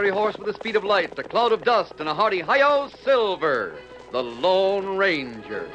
fiery horse with the speed of light, a cloud of dust, and a hearty hi-yo, Silver, the Lone Ranger.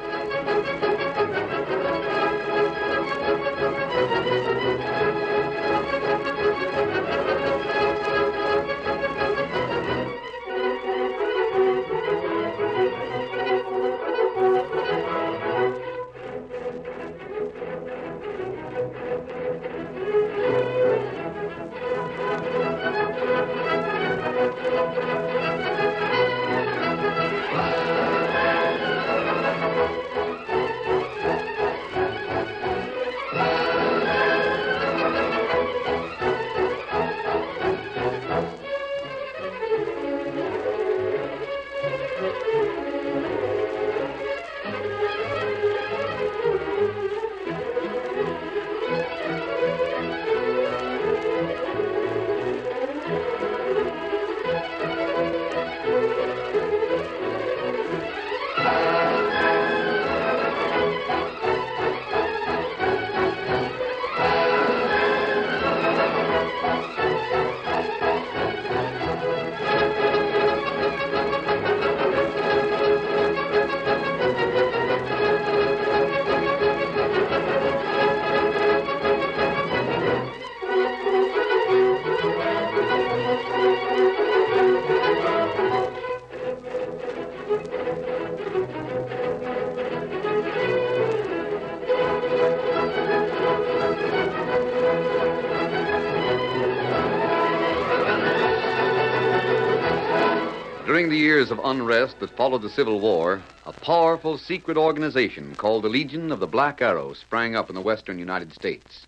During the years of unrest that followed the Civil War, a powerful secret organization called the Legion of the Black Arrow sprang up in the western United States.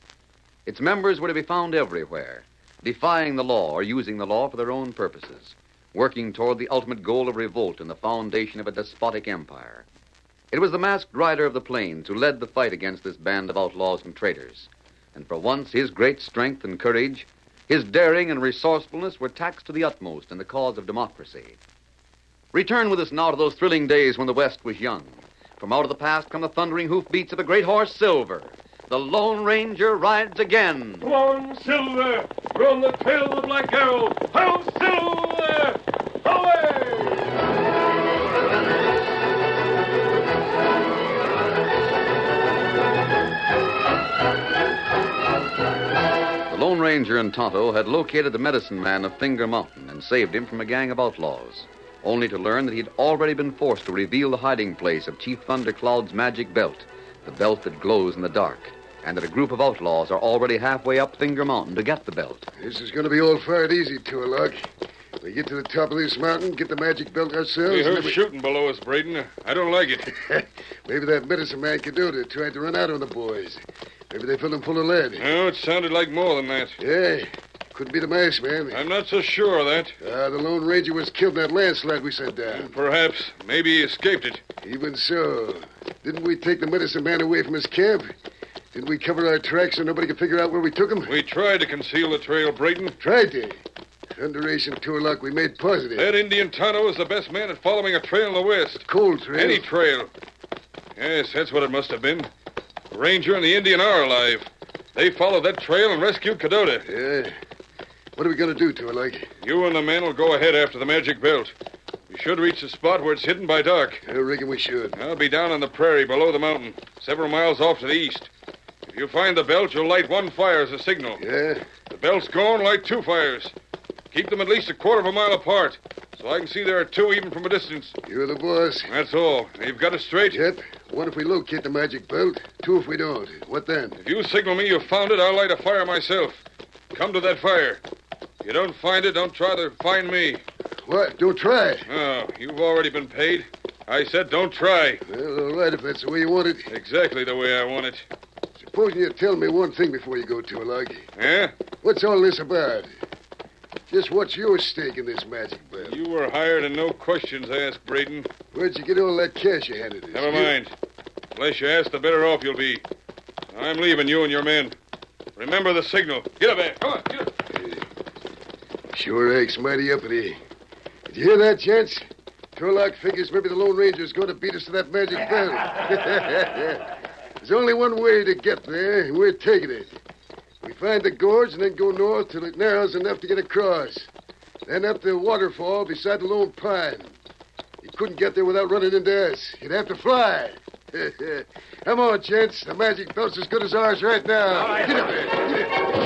Its members were to be found everywhere, defying the law or using the law for their own purposes, working toward the ultimate goal of revolt and the foundation of a despotic empire. It was the masked rider of the plains who led the fight against this band of outlaws and traitors. And for once, his great strength and courage, his daring and resourcefulness were taxed to the utmost in the cause of democracy. Return with us now to those thrilling days when the West was young. From out of the past come the thundering hoofbeats of the great horse Silver. The Lone Ranger rides again. Come on, Silver! We're on the trail of the Black Arrow! Ho, Silver! Away! The Lone Ranger and Tonto had located the medicine man of Finger Mountain and saved him from a gang of outlaws, only to learn that he'd already been forced to reveal the hiding place of Chief Thundercloud's magic belt, the belt that glows in the dark, and that a group of outlaws are already halfway up Finger Mountain to get the belt. This is going to be all fired easy, Turlock. We get to the top of this mountain, get the magic belt ourselves... We heard shooting below us, Braden. I don't like it. Maybe that medicine man Caduta tried to run out on the boys. Maybe they filled him full of lead. No, it sounded like more than that. Yeah, couldn't be the masked man. I'm not so sure of that. The Lone Ranger was killed in that landslide we sent down. Perhaps. Maybe he escaped it. Even so. Didn't we take the medicine man away from his camp? Didn't we cover our tracks so nobody could figure out where we took him? We tried to conceal the trail, Braden. Tried to? Thunderation, Turlock, we made positive. That Indian Tonto is the best man at following a trail in the West. Cold trail? Any trail. Yes, that's what it must have been. The Ranger and the Indian are alive. They followed that trail and rescued Caduta. Yeah. What are we going to do, Turlock? You and the men will go ahead after the magic belt. We should reach the spot where it's hidden by dark. I reckon we should. I'll be down on the prairie below the mountain, several miles off to the east. If you find the belt, you'll light one fire as a signal. Yeah? The belt's gone, light two fires. Keep them at least a quarter of a mile apart, so I can see there are two even from a distance. You're the boss. That's all. Now, you've got it straight? Yep. One if we locate the magic belt, two if we don't. What then? If you signal me you found it, I'll light a fire myself. Come to that fire. If you don't find it, don't try to find me. What? Don't try. Oh, you've already been paid. I said don't try. Well, all right, if that's the way you want it. Exactly the way I want it. Supposing you tell me one thing before you go, Turlock. Yeah? What's all this about? Just what's your stake in this magic belt? You were hired and no questions asked, Braden. Where'd you get all that cash you handed us? Never mind. The less you ask, the better off you'll be. I'm leaving you and your men. Remember the signal. Get up there. Come on, get up. Sure acts mighty uppity. Did you hear that, gents? Turlock figures maybe the Lone Ranger's going to beat us to that magic belt. There's only one way to get there, and we're taking it. We find the gorge and then go north till it narrows enough to get across. Then up the waterfall beside the Lone Pine. He couldn't get there without running into us. He'd have to fly. Come on, gents. The magic belt's as good as ours right now. All right. Get up there. Get up.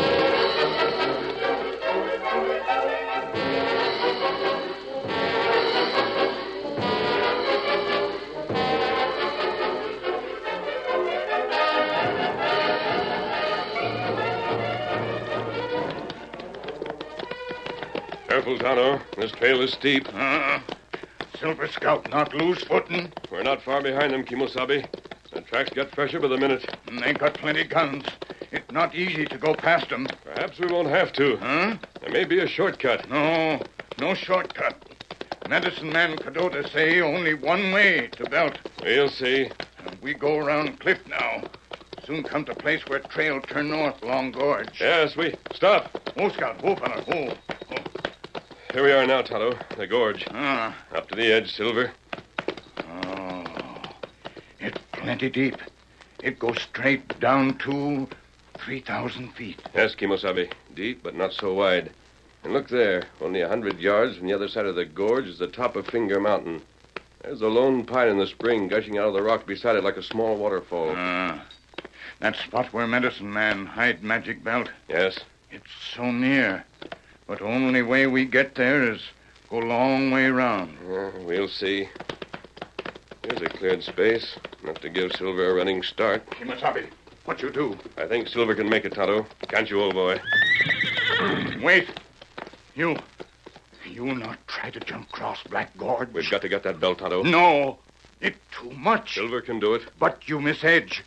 Careful, Tonto. This trail is steep. Silver Scout not lose footing. We're not far behind them, Kimosabe. The tracks got fresher by the minute. They got plenty guns. It's not easy to go past them. Perhaps we won't have to. Huh? There may be a shortcut. No shortcut. Medicine Man Cadota say only one way to Belt. We'll see. We go around cliff now. Soon come to place where trail turn north along gorge. Yes, we... Stop. Oh, Scout. Oh, fella. Oh. Here we are now, Tonto. The gorge. Ah. Up to the edge, Silver. Oh. It's plenty deep. It goes straight down to 3,000 feet. Yes, Kimosabe. Deep, but not so wide. And look there. Only 100 yards from the other side of the gorge is the top of Finger Mountain. There's a lone pine in the spring gushing out of the rock beside it like a small waterfall. That spot where Medicine Man hide Magic Belt. Yes? It's so near. But only way we get there is go long way round. We'll see. Here's a cleared space. Enough to give Silver a running start. Kimasabi, what you do? I think Silver can make it, Tonto. Can't you, old boy? Wait. You not try to jump across Black Gorge. We've got to get that belt, Tonto. No. It's too much. Silver can do it. But you miss edge.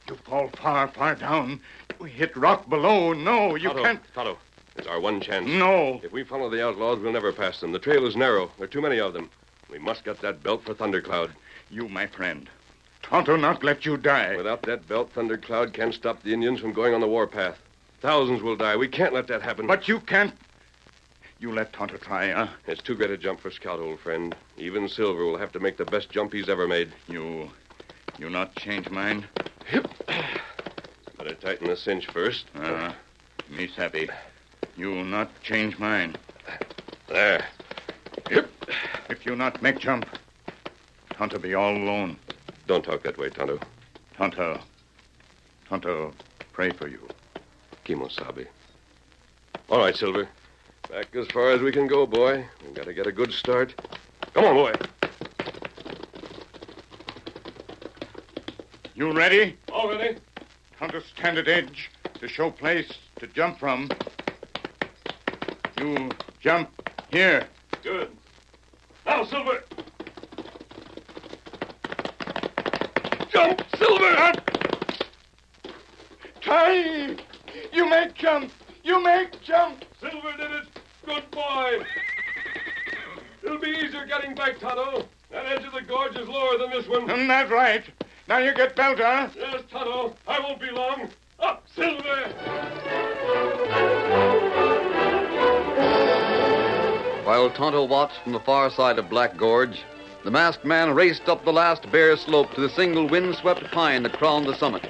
You fall far, far down. We hit rock below. No, you can't. Tonto, it's our one chance. No. If we follow the outlaws, we'll never pass them. The trail is narrow. There are too many of them. We must get that belt for Thundercloud. You, my friend. Tonto not let you die. Without that belt, Thundercloud can't stop the Indians from going on the warpath. Thousands will die. We can't let that happen. But you can't. You let Tonto try, huh? It's too great a jump for Scout, old friend. Even Silver will have to make the best jump he's ever made. You not change mind? Better tighten the cinch first. Me savvy. You not change mind. There. If you not make jump, Tonto be all alone. Don't talk that way, Tonto. Tonto pray for you. Kimosabe. All right, Silver. Back as far as we can go, boy. We've got to get a good start. Come on, boy. You ready? All ready. Tonto stand at edge to show place to jump from. You jump here. Good. Now, Silver. Jump, Silver! Time! You make jump! You make jump! Silver did it. Good boy. It'll be easier getting back, Tonto. That edge of the gorge is lower than this one. That's right. Now you get belt, huh? Yes, Tonto. I won't be long. Up, Silver! While Tonto watched from the far side of Black Gorge, the masked man raced up the last bare slope to the single wind-swept pine that crowned the summit.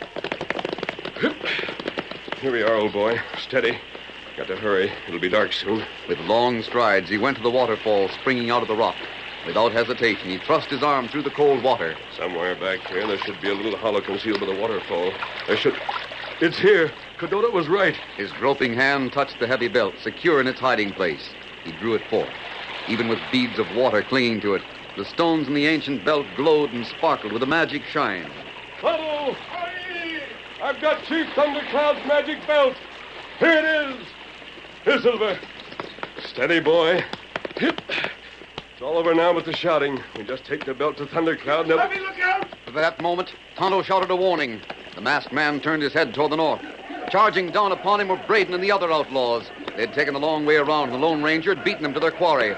Here we are, old boy. Steady. Got to hurry. It'll be dark soon. With long strides, he went to the waterfall springing out of the rock. Without hesitation, he thrust his arm through the cold water. Somewhere back here, there should be a little hollow concealed by the waterfall. It's here. Cadota was right. His groping hand touched the heavy belt, secure in its hiding place. He drew it forth. Even with beads of water clinging to it, the stones in the ancient belt glowed and sparkled with a magic shine. Tonto! I've got Chief Thundercloud's magic belt. Here it is. Here, Silver. Steady, boy. Hip. It's all over now with the shouting. We just take the belt to Thundercloud. Let me look out! At that moment, Tonto shouted a warning. The masked man turned his head toward the north. Charging down upon him were Braden and the other outlaws. They'd taken the long way around, and the Lone Ranger had beaten them to their quarry.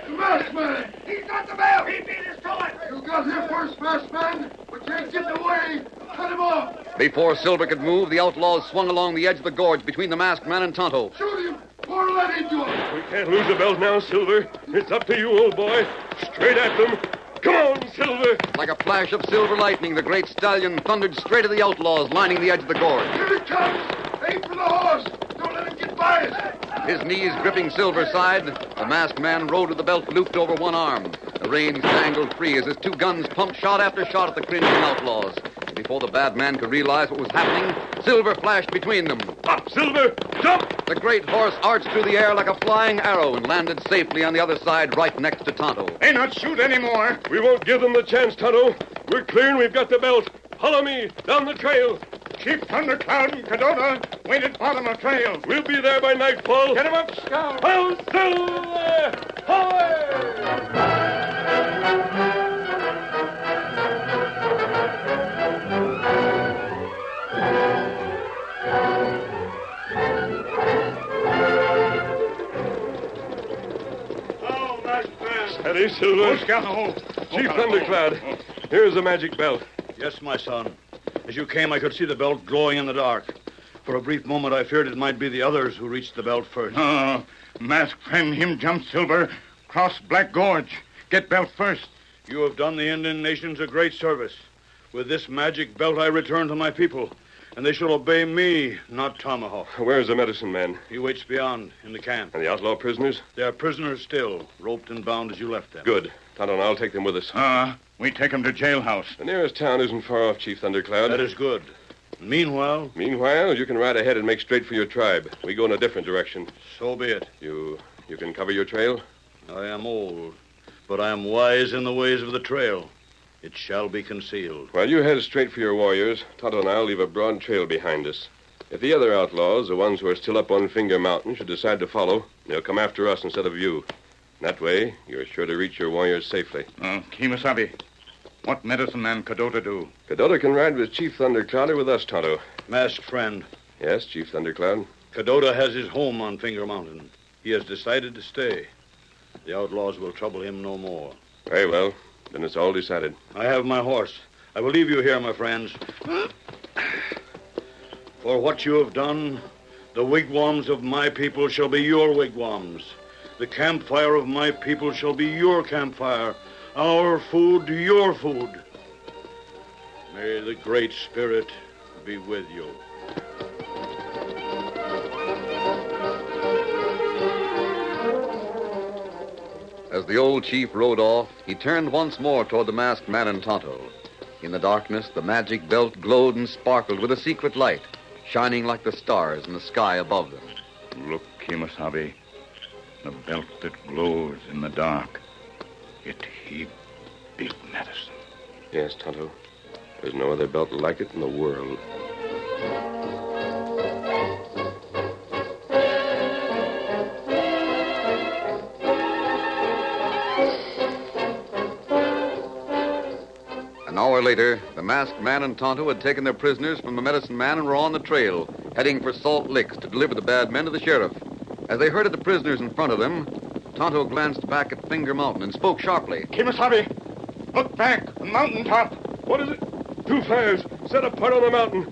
The masked man! He's got the belt! He beat us to it! You got here first, masked man, but you ain't getting away. Cut him off. Before Silver could move, the outlaws swung along the edge of the gorge between the masked man and Tonto. Shoot him. Pour lead into him. We can't lose the belt now, Silver. It's up to you, old boy. Straight at them. Come on, Silver. Like a flash of silver lightning, the great stallion thundered straight at the outlaws lining the edge of the gorge. Here it comes. Aim for the horse. Don't let him get by us. His knees gripping Silver's side, the masked man rode with the belt looped over one arm. The reins dangled free as his two guns pumped shot after shot at the cringing outlaws. And before the bad man could realize what was happening, Silver flashed between them. Up, Silver! Jump! The great horse arched through the air like a flying arrow and landed safely on the other side right next to Tonto. They not shoot anymore. We won't give them the chance, Tonto. We're clear and we've got the belt. Follow me, down the trail. Chief Thundercloud and Cadota wait at bottom of trail. We'll be there by nightfall. Get him up, Scout. Ho, Silver! Hoy! Steady, Silver. Oh, Scout. Oh, Chief Thundercloud, here's the magic belt. Yes, my son. As you came, I could see the belt glowing in the dark. For a brief moment, I feared it might be the others who reached the belt first. Oh, masked friend, him jump Silver. Cross Black Gorge. Get belt first. You have done the Indian nations a great service. With this magic belt, I return to my people, and they shall obey me, not Tomahawk. Where's the medicine man? He waits beyond, in the camp. And the outlaw prisoners? They are prisoners still, roped and bound as you left them. Good. Tonto and I'll take them with us. We take him to jailhouse. The nearest town isn't far off, Chief Thundercloud. That is good. Meanwhile, you can ride ahead and make straight for your tribe. We go in a different direction. so be it. You can cover your trail? I am old, but I am wise in the ways of the trail. It shall be concealed. While you head straight for your warriors, Tonto and I'll leave a broad trail behind us. If the other outlaws, the ones who are still up on Finger Mountain, should decide to follow, they'll come after us instead of you. That way, you're sure to reach your warriors safely. Kemosabe, what medicine man Cadota do? Cadota can ride with Chief Thundercloud or with us, Tonto. Masked friend, Yes, Chief Thundercloud. Cadota has his home on Finger Mountain. He has decided to stay. The outlaws will trouble him no more. Very well. Then it's all decided. I have my horse. I will leave you here, my friends. For what you have done, the wigwams of my people shall be your wigwams. The campfire of my people shall be your campfire. Our food, your food. May the Great Spirit be with you. As the old chief rode off, he turned once more toward the masked man and Tonto. In the darkness, the magic belt glowed and sparkled with a secret light, shining like the stars in the sky above them. Look, Kemosabe. The belt that glows in the dark. It he big medicine. Yes, Tonto. There's no other belt like it in the world. An hour later, the masked man and Tonto had taken their prisoners from the medicine man and were on the trail, heading for Salt Licks to deliver the bad men to the sheriff. As they herded the prisoners in front of them, Tonto glanced back at Finger Mountain and spoke sharply. Kemosabe, look back, mountaintop. What is it? Two fires set apart on the mountain.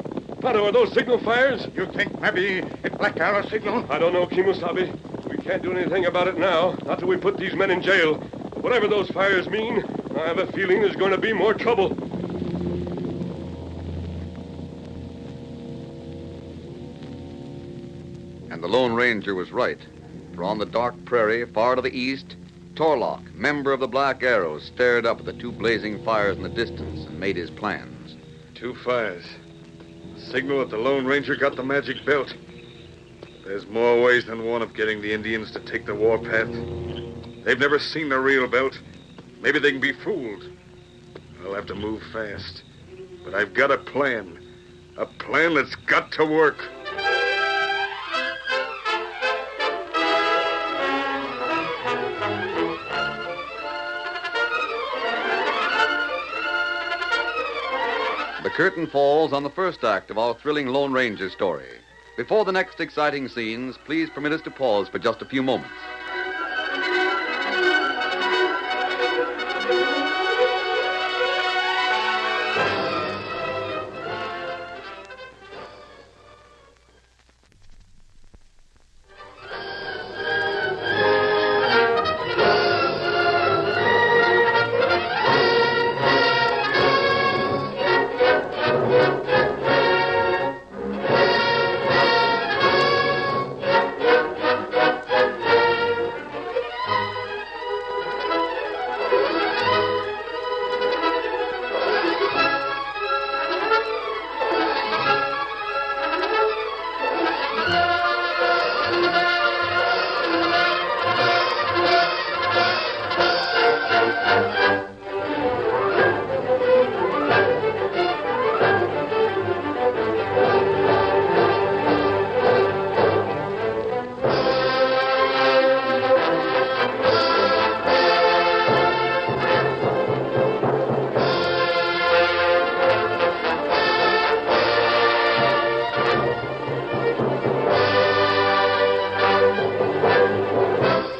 Tonto, are those signal fires? You think maybe it Black Arrow signal? I don't know, Kemosabe. We can't do anything about it now, not till we put these men in jail. Whatever those fires mean, I have a feeling there's going to be more trouble. And the Lone Ranger was right. For on the dark prairie, far to the east, Torlock, member of the Black Arrow, stared up at the two blazing fires in the distance and made his plans. Two fires. Signal that the Lone Ranger got the magic belt. There's more ways than one of getting the Indians to take the warpath. They've never seen the real belt. Maybe they can be fooled. I'll have to move fast. But I've got a plan. A plan that's got to work. The curtain falls on the first act of our thrilling Lone Ranger story. Before the next exciting scenes, please permit us to pause for just a few moments.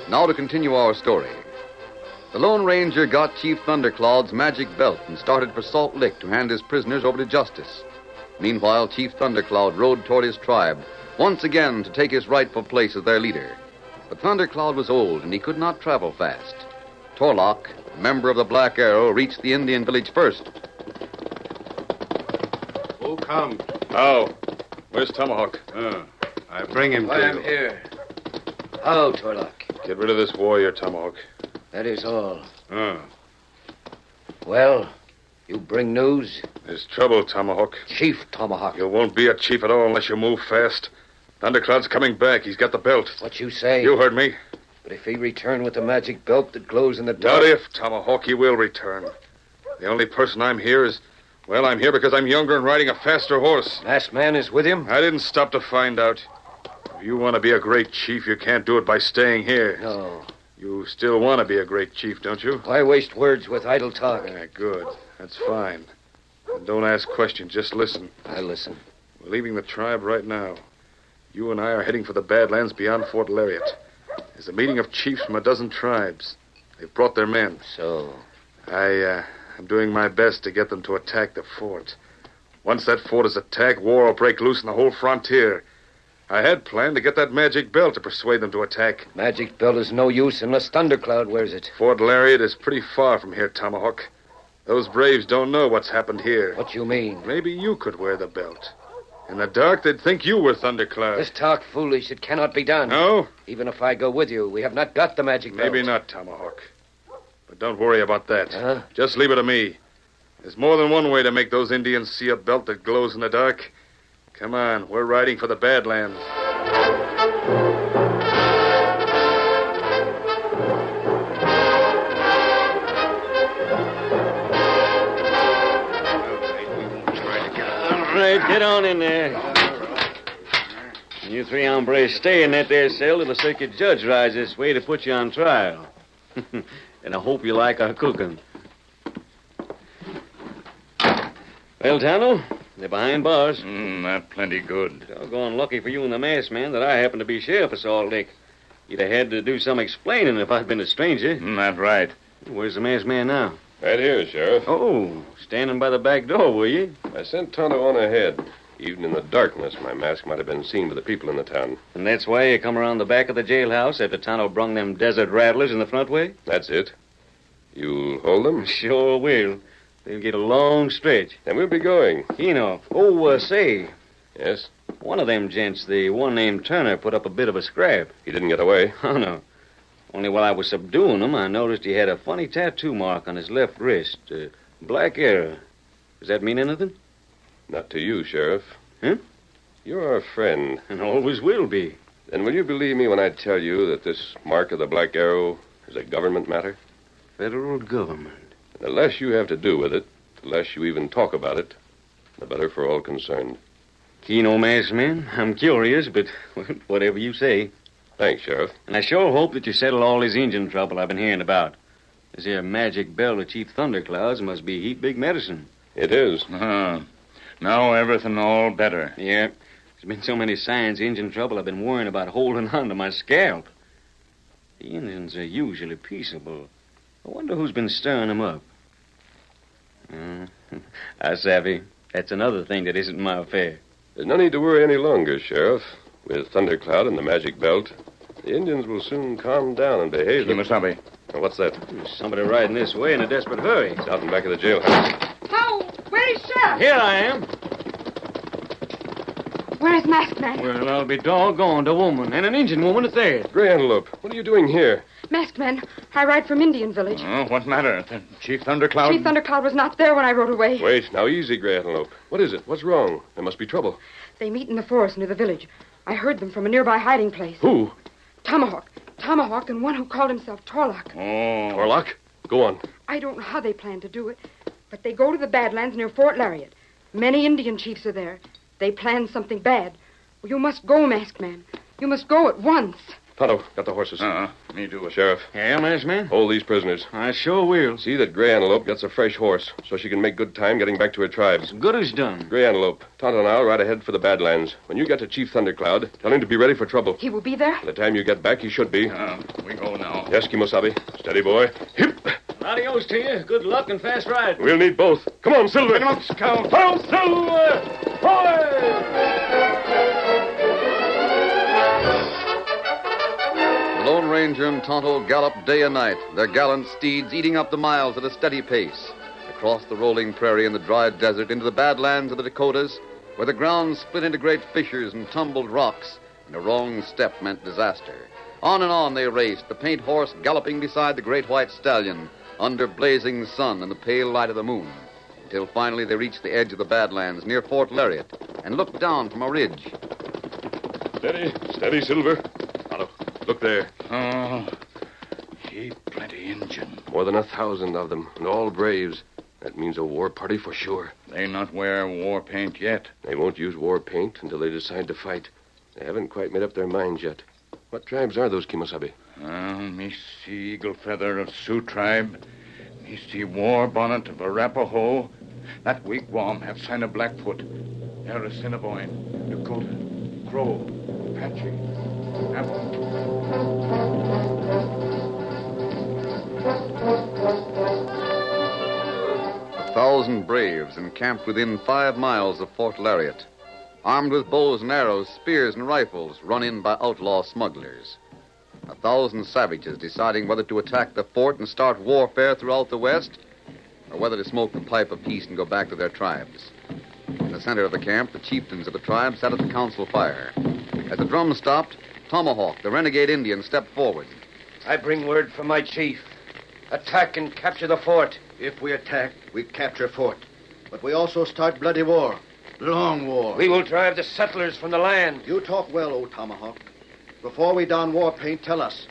Now to continue our story. The Lone Ranger got Chief Thundercloud's magic belt and started for Salt Lick to hand his prisoners over to justice. Meanwhile, Chief Thundercloud rode toward his tribe, once again to take his rightful place as their leader. But Thundercloud was old, and he could not travel fast. Torlock, a member of the Black Arrow, reached the Indian village first. Who come? How? Where's Tomahawk? I bring him I to am you. here. How, Torlock? Get rid of this warrior, Tomahawk. That is all. Ah. Well, you bring news? There's trouble, Tomahawk. Chief Tomahawk. You won't be a chief at all unless you move fast. Thundercloud's coming back. He's got the belt. What you say? You heard me. But if he return with the magic belt that glows in the dark... Not if, Tomahawk. He will return. The only person I'm here is... Well, I'm here because I'm younger and riding a faster horse. Masked man is with him? I didn't stop to find out. If you want to be a great chief, you can't do it by staying here. No. You still want to be a great chief, don't you? Why waste words with idle talk? Yeah, good. That's fine. And don't ask questions. Just listen. I listen. We're leaving the tribe right now. You and I are heading for the Badlands beyond Fort Lariat. There's a meeting of chiefs from a dozen tribes. They've brought their men. So? I'm doing my best to get them to attack the fort. Once that fort is attacked, war will break loose in the whole frontier. I had planned to get that magic belt to persuade them to attack. Magic belt is no use unless Thundercloud wears it. Fort Lariat is pretty far from here, Tomahawk. Those braves don't know what's happened here. What you mean? Maybe you could wear the belt. In the dark, they'd think you were Thundercloud. This talk foolish. It cannot be done. No? Even if I go with you, we have not got the magic belt. Maybe not, Tomahawk. But don't worry about that. Huh? Just leave it to me. There's more than one way to make those Indians see a belt that glows in the dark. Come on, we're riding for the Badlands. All right, get on in there. You three hombres stay in that there cell till the circuit judge rides this way to put you on trial. And I hope you like our cooking. Well, Tano, they're behind bars. Not plenty good. Doggone lucky for you and the masked man that I happen to be sheriff of Salt Lake. You'd have had to do some explaining if I'd been a stranger. Not right. Where's the masked man now? Right here, Sheriff. Oh, standing by the back door, were you? I sent Tonto on ahead. Even in the darkness, my mask might have been seen by the people in the town. And that's why you come around the back of the jailhouse after Tonto brung them desert rattlers in the front way? That's it. You'll hold them? Sure will. They'll get a long stretch. Then we'll be going. Keno. Oh, say, Yes? one of them gents, the one named Turner, put up a bit of a scrap. He didn't get away? Oh, no. Only while I was subduing him, I noticed he had a funny tattoo mark on his left wrist. Black arrow. Does that mean anything? Not to you, Sheriff. Huh? You're our friend. And always will be. Then will you believe me when I tell you that this mark of the Black Arrow is a government matter? Federal government. And the less you have to do with it, the less you even talk about it, the better for all concerned. Keno, masked man. I'm curious, but whatever you say. Thanks, Sheriff. And I sure hope that you settle all this Injun trouble I've been hearing about. This here magic belt of Chief Thunderclouds must be heap big medicine. It is. Now everything all better. Yeah. There's been so many signs of Injun trouble I've been worrying about holding on to my scalp. The Indians are usually peaceable. I wonder who's been stirring them up. I savvy. That's another thing that isn't my affair. There's no need to worry any longer, Sheriff. With Thundercloud and the magic belt, the Indians will soon calm down and behave. Kimasabi. Now, what's that? There's somebody riding this way in a desperate hurry. It's out in back of the jailhouse. How? Where is Sheriff? Here I am. Where is Masked Man? Well, I'll be doggone a woman, and an Injun woman at that. Gray Antelope, what are you doing here? Masked Man, I ride from Indian Village. Oh, what matter? Chief Thundercloud? Chief Thundercloud was not there when I rode away. Wait, now easy, Gray Antelope. What is it? What's wrong? There must be trouble. They meet in the forest near the village. I heard them from a nearby hiding place. Who? Tomahawk, and one who called himself Torlock. Oh. Torlock? Go on. I don't know how they plan to do it, but they go to the Badlands near Fort Lariat. Many Indian chiefs are there. They plan something bad. Well, you must go, Masked Man. You must go at once. Tonto, got the horses. Me do it. Sheriff, Yeah, masked man? hold these prisoners. I sure will. See that Gray Antelope gets a fresh horse so she can make good time getting back to her tribes. Good as done. Gray Antelope, Tonto and I'll ride ahead for the Badlands. When you get to Chief Thundercloud, tell him to be ready for trouble. He will be there? By the time you get back, he should be. We go now. Yes, Kimosabe. Steady, boy. Hip! Adios to you. Good luck and fast ride. We'll need both. Come on, Silver. Come on, Scout. Hail, Silver! The Lone Ranger and Tonto galloped day and night, their gallant steeds eating up the miles at a steady pace, across the rolling prairie and the dry desert into the badlands of the Dakotas, where the ground split into great fissures and tumbled rocks, and a wrong step meant disaster. On and on they raced, the paint horse galloping beside the great white stallion, under blazing sun and the pale light of the moon, until finally they reached the edge of the Badlands near Fort Lariat and looked down from a ridge. Steady, steady, Silver. Tonto, look there. Oh, he plenty Injun. More than 1,000 of them, and all braves. That means a war party for sure. They not wear war paint yet. They won't use war paint until they decide to fight. They haven't quite made up their minds yet. What tribes are those, Kimosabe? Me see Eagle Feather of Sioux tribe. Me see War Bonnet of Arapaho. That wigwam have sign of Blackfoot. They're Assiniboine, Dakota, Crow, Apache, Navajo. 1,000 braves encamped within 5 miles of Fort Lariat, armed with bows and arrows, spears and rifles, run in by outlaw smugglers. 1,000 savages deciding whether to attack the fort and start warfare throughout the West, or whether to smoke the pipe of peace and go back to their tribes. In the center of the camp, the chieftains of the tribe sat at the council fire. As the drum stopped, Tomahawk, the renegade Indian, stepped forward. I bring word from my chief. Attack and capture the fort. If we attack, we capture fort. But we also start bloody war. Long war. We will drive the settlers from the land. You talk well, old Tomahawk. Before we don war paint, tell us,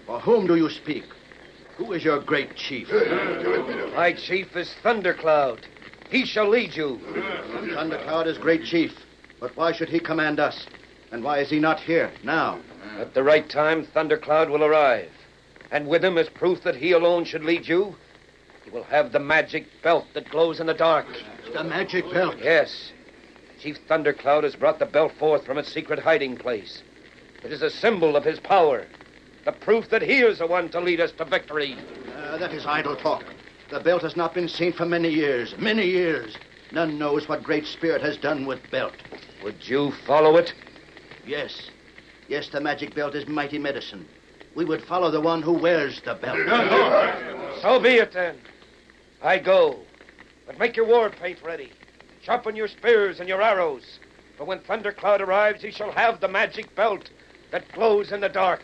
for whom do you speak? Who is your great chief? My chief is Thundercloud. He shall lead you. Thundercloud is great chief. But why should he command us? And why is he not here now? At the right time, Thundercloud will arrive. And with him, as proof that he alone should lead you, he will have the magic belt that glows in the dark. The magic belt? Yes. Chief Thundercloud has brought the belt forth from its secret hiding place. It is a symbol of his power. The proof that he is the one to lead us to victory. That is idle talk. The belt has not been seen for many years. Many years. None knows what Great Spirit has done with belt. Would you follow it? Yes. Yes, the magic belt is mighty medicine. We would follow the one who wears the belt. So be it, then. I go. But make your war paint ready. Sharpen your spears and your arrows. For when Thundercloud arrives, he shall have the magic belt that glows in the dark.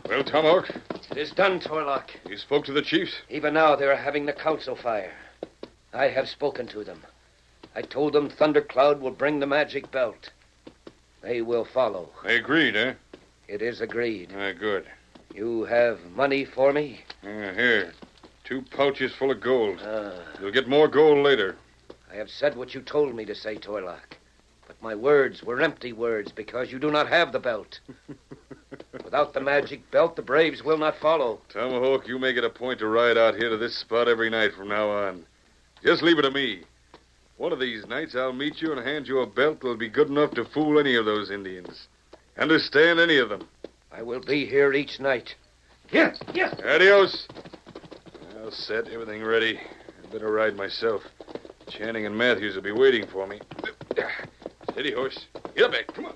Well, Tomahawk, It is done, Torlock. you spoke to the chiefs? Even now they are having the council fire. I have spoken to them. I told them Thundercloud will bring the magic belt. They will follow. They agreed, eh? It is agreed. Good. You have money for me? Here, 2 pouches full of gold. Ah. You'll get more gold later. I have said what you told me to say, Torlock. But my words were empty words because you do not have the belt. Without the magic belt, the braves will not follow. Tomahawk, you make it a point to ride out here to this spot every night from now on. Just leave it to me. One of these nights, I'll meet you and hand you a belt that'll be good enough to fool any of those Indians. Understand, any of them. I will be here each night. Here. Adios. All set, everything ready. I better ride myself. Channing and Matthews will be waiting for me. Steady, horse. Get up, back. Come on.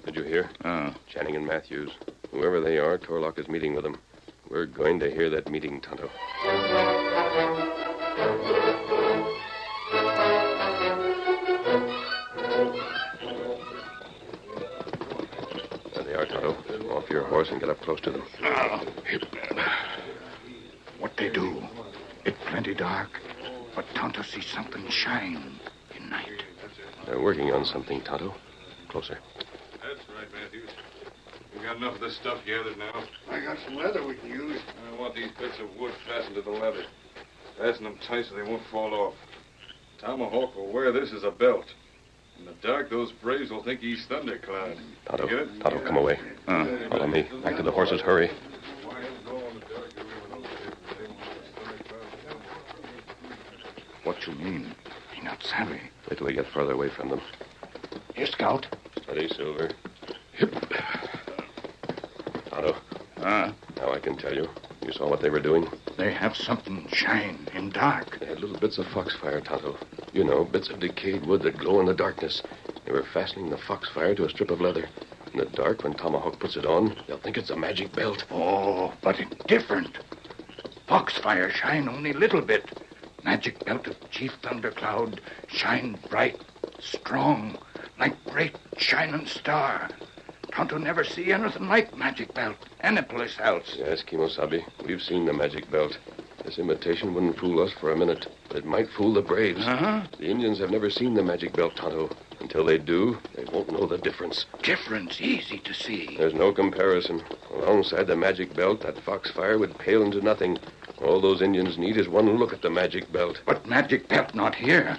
Did you hear? Channing and Matthews. Whoever they are, Torlock is meeting with them. We're going to hear that meeting, Tonto. There they are, Tonto. Off your horse and get up close to them. What they do? plenty dark, but Tonto sees something shine in night. They're working on something, Tonto. Closer. That's right, Matthews. We got enough of this stuff gathered now. I got some leather we can use. I want these bits of wood fastened to the leather. Fasten them tight so they won't fall off. Tomahawk will wear this as a belt. In the dark, those braves will think he's Thundercloud. Tonto, You get it? Tonto, come away. Follow me. Back to the horses. Hurry. What you mean? He not savvy. Wait till we get further away from them. Here, Scout. Steady, Silver. Hip. Tonto, now I can tell you. You saw what they were doing? They have something shine in dark. They had little bits of foxfire, Tonto. You know, bits of decayed wood that glow in the darkness. They were fastening the foxfire to a strip of leather. In the dark, when Tomahawk puts it on, they'll think it's a magic belt. Oh, but it's different. Foxfire shine only little bit. Magic belt of Chief Thundercloud shine bright, strong, like great shining star. Tonto never see anything like magic belt anyplace else. Yes, Kimosabe, we've seen the magic belt. This imitation wouldn't fool us for a minute, but it might fool the braves. Uh-huh. The Indians have never seen the magic belt, Tonto. Until they do, they won't know the difference. Difference easy to see. There's no comparison. Alongside the magic belt, that foxfire would pale into nothing. All those Indians need is one look at the magic belt. But magic belt not here.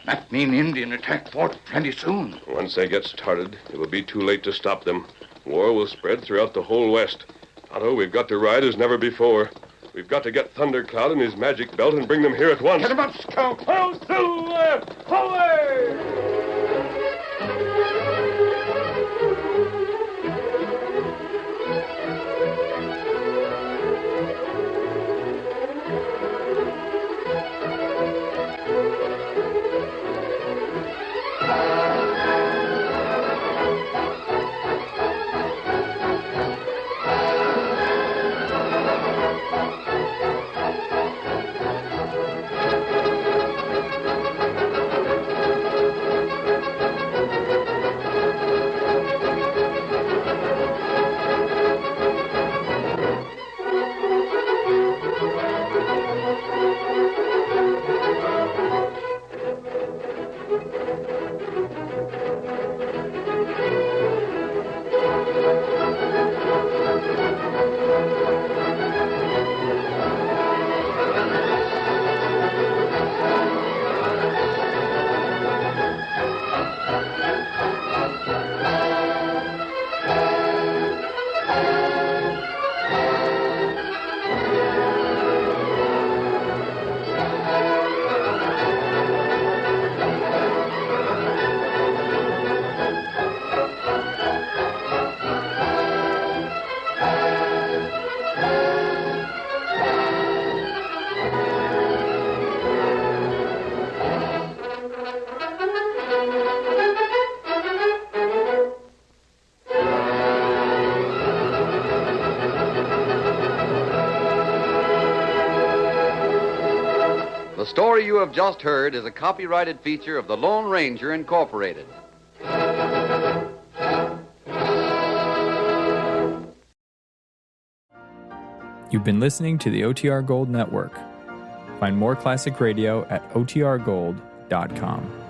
That mean Indian attack fort plenty soon. Once they get started, it will be too late to stop them. War will spread throughout the whole West. Tonto, we've got to ride as never before. We've got to get Thundercloud and his magic belt and bring them here at once. Get him up, Scout. Ho, Silver! Away! The story you have just heard is a copyrighted feature of the Lone Ranger Incorporated. You've been listening to the OTR Gold Network. Find more classic radio at otrgold.com.